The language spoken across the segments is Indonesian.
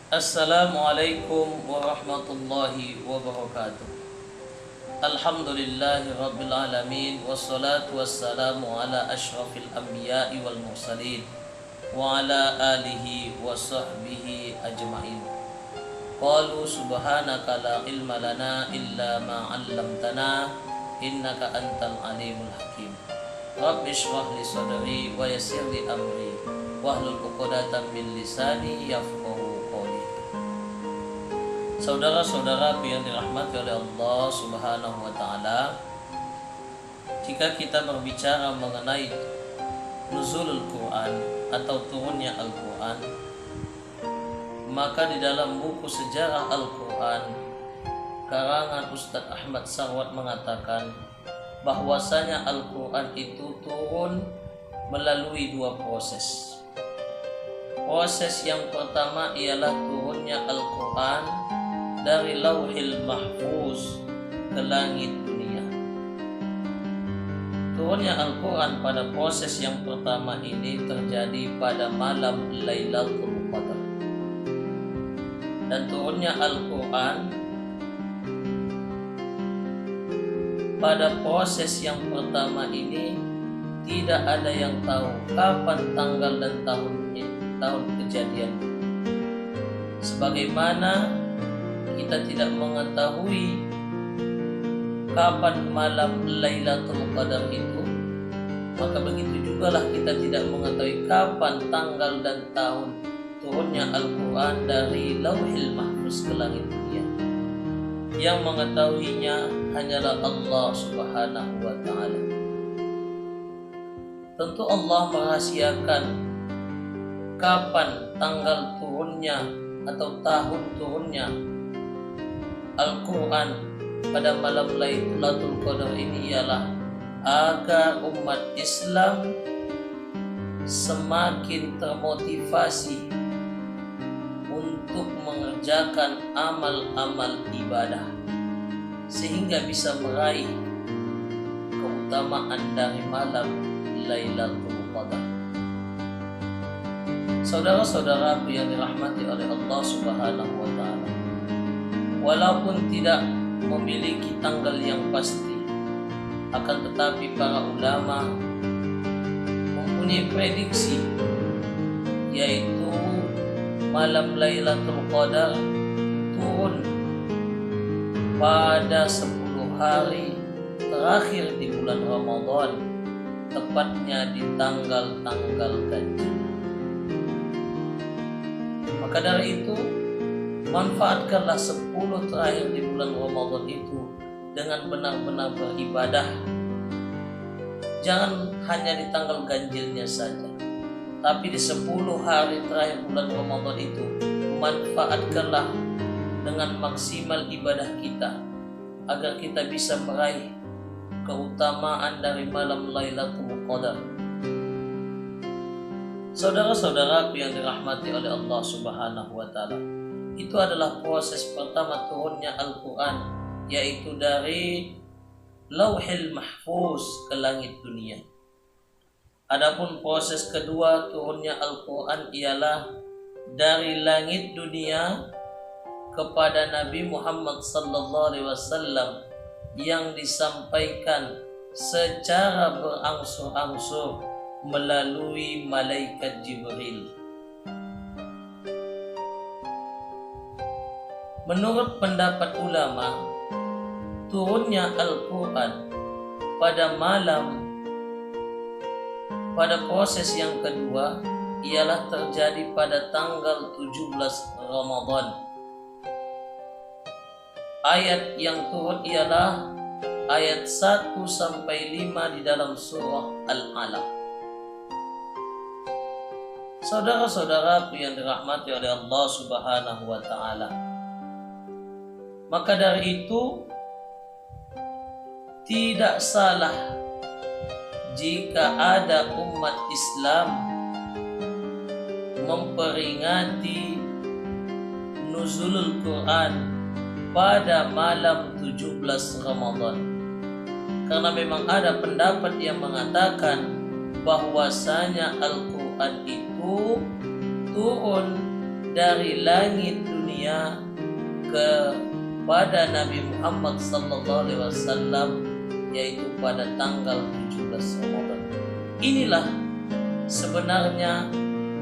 Assalamualaikum warahmatullahi wabarakatuh. Alhamdulillahi rabbil alamin. Wassalatu wassalamu ala ashrafil anbiya'i wal mursalin wa ala alihi wa sahbihi ajma'in. Qalu subhanaka la ilma lana illa ma 'allamtana innaka antal alimul hakim. Rabbi shrah li sadri wa yassir li amri wahlul 'uqdatam min lisani yafqahu. Saudara-saudara yang dirahmati oleh Allah Subhanahu wa taala, jika kita berbicara mengenai nuzulul Quran atau turunnya Al-Quran, maka di dalam buku sejarah Al-Quran karangan Ustadz Ahmad Sarwat mengatakan bahwasanya Al-Quran itu turun melalui dua proses. Proses yang pertama ialah turunnya Al-Quran dari Lauhil Mahfuz ke langit dunia. Turunnya Al-Quran pada proses yang pertama ini terjadi pada malam Lailatul Qadar. Dan turunnya Al-Quran pada proses yang pertama ini tidak ada yang tahu kapan tanggal dan tahun kejadian. Sebagaimana kita tidak mengetahui kapan malam Lailatul Qadar itu, maka begitu jugalah kita tidak mengetahui kapan tanggal dan tahun turunnya Al-Quran dari Lauhil Mahfuz ke langit dunia. Yang mengetahuinya hanyalah Allah Subhanahu wa ta'ala. Tentu Allah merahasiakan kapan tanggal turunnya atau tahun turunnya Al-Quran pada malam Lailatul Qadar ini ialah agar umat Islam semakin termotivasi untuk mengerjakan amal-amal ibadah sehingga bisa meraih keutamaan dari malam Lailatul Qadar. Saudara-saudaraku yang dirahmati oleh Allah Subhanahu wa taala, walaupun tidak memiliki tanggal yang pasti, akan tetapi para ulama mempunyai prediksi, yaitu malam Lailatul Qadar turun pada 10 hari terakhir di bulan Ramadan, tepatnya di tanggal-tanggal ganjil. Maka dari itu, manfaatkanlah 10 terakhir di bulan Ramadan itu dengan benar-benar beribadah. Jangan hanya di tanggal ganjilnya saja, tapi di 10 hari terakhir bulan Ramadan itu manfaatkanlah dengan maksimal ibadah kita agar kita bisa meraih keutamaan dari malam Lailatul Qadar. Saudara-saudaraku yang dirahmati oleh Allah Subhanahu wa taala, itu adalah proses pertama turunnya Al-Quran, yaitu dari Lauhil Mahfuz ke langit dunia. Adapun proses kedua turunnya Al-Quran ialah dari langit dunia kepada Nabi Muhammad SAW yang disampaikan secara berangsur-angsur melalui malaikat Jibril. Menurut pendapat ulama, turunnya Al-Quran pada proses yang kedua ialah terjadi pada tanggal 17 Ramadan. Ayat yang turun ialah ayat 1-5 di dalam surah Al-Alaq. Saudara-saudaraku yang dirahmati oleh Allah Subhanahu wa ta'ala, maka dari itu tidak salah jika ada umat Islam memperingati nuzulul Quran pada malam 17 Ramadan. Karena memang ada pendapat yang mengatakan bahwasanya Al-Quran itu turun dari langit dunia kepada Nabi Muhammad sallallahu alaihi wasallam, yaitu pada tanggal 17 Ramadan. Inilah sebenarnya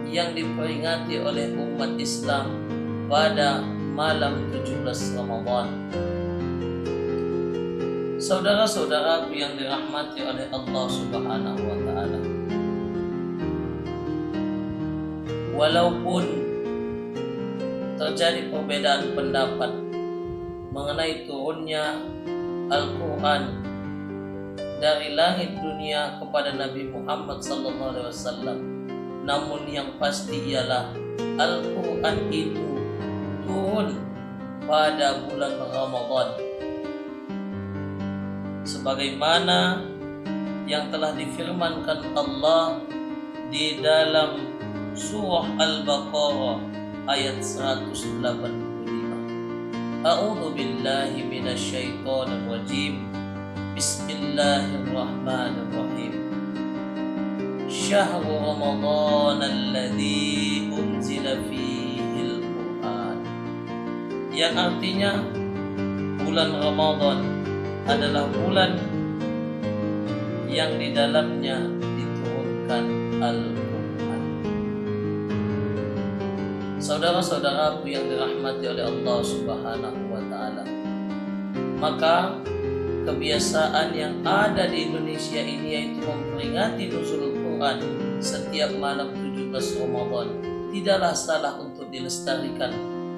yang diperingati oleh umat Islam pada malam 17 Ramadan. Saudara-saudaraku yang dirahmati oleh Allah Subhanahu wa taala, walaupun terjadi perbedaan pendapat mengenai turunnya Al-Quran dari langit dunia kepada Nabi Muhammad SAW, namun yang pasti ialah Al-Quran itu turun pada bulan Ramadan, sebagaimana yang telah difirmankan Allah di dalam surah Al-Baqarah ayat 185. A'udzu billahi minasyaitonir rajim. Bismillahirrahmanirrahim. Syahrul Ramadan alladzi unzila fihil Qur'an. Yang artinya bulan Ramadan adalah bulan yang di dalamnya diturunkan Al-Quran. Saudara-saudaraku yang dirahmati oleh Allah Subhanahu wa taala, maka kebiasaan yang ada di Indonesia ini, yaitu memperingati nuzul Quran setiap malam 17 Ramadan, tidaklah salah untuk dilestarikan,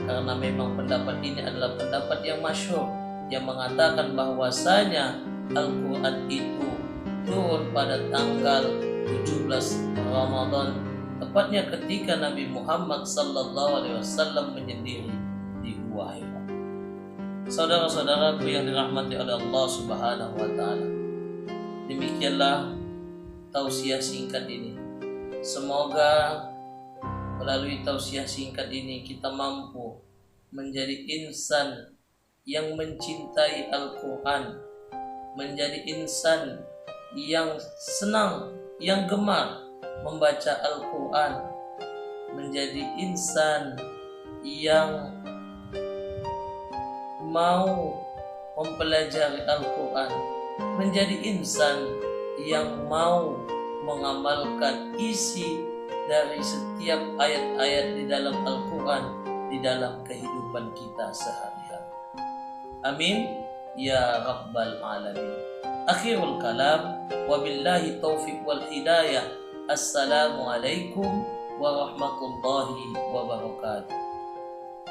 karena memang pendapat ini adalah pendapat yang masyhur, yang mengatakan bahwasanya Al-Quran itu turun pada tanggal 17 Ramadan, tepatnya ketika Nabi Muhammad SAW menyendiri di Gua Hira. Saudara-saudaraku yang dirahmati oleh Allah Subhanahu wa taala, demikianlah tausiah singkat ini. Semoga melalui tausiah singkat ini kita mampu menjadi insan yang mencintai Al-Quran, menjadi insan yang senang, yang gemar membaca Al-Quran, menjadi insan yang mau mempelajari Al-Quran, menjadi insan yang mau mengamalkan isi dari setiap ayat-ayat di dalam Al-Quran di dalam kehidupan kita sehari-hari. Amin ya rabbal alamin. Akhirul kalam, wabillahi taufiq wal hidayah. Assalamualaikum warahmatullahi wabarakatuh.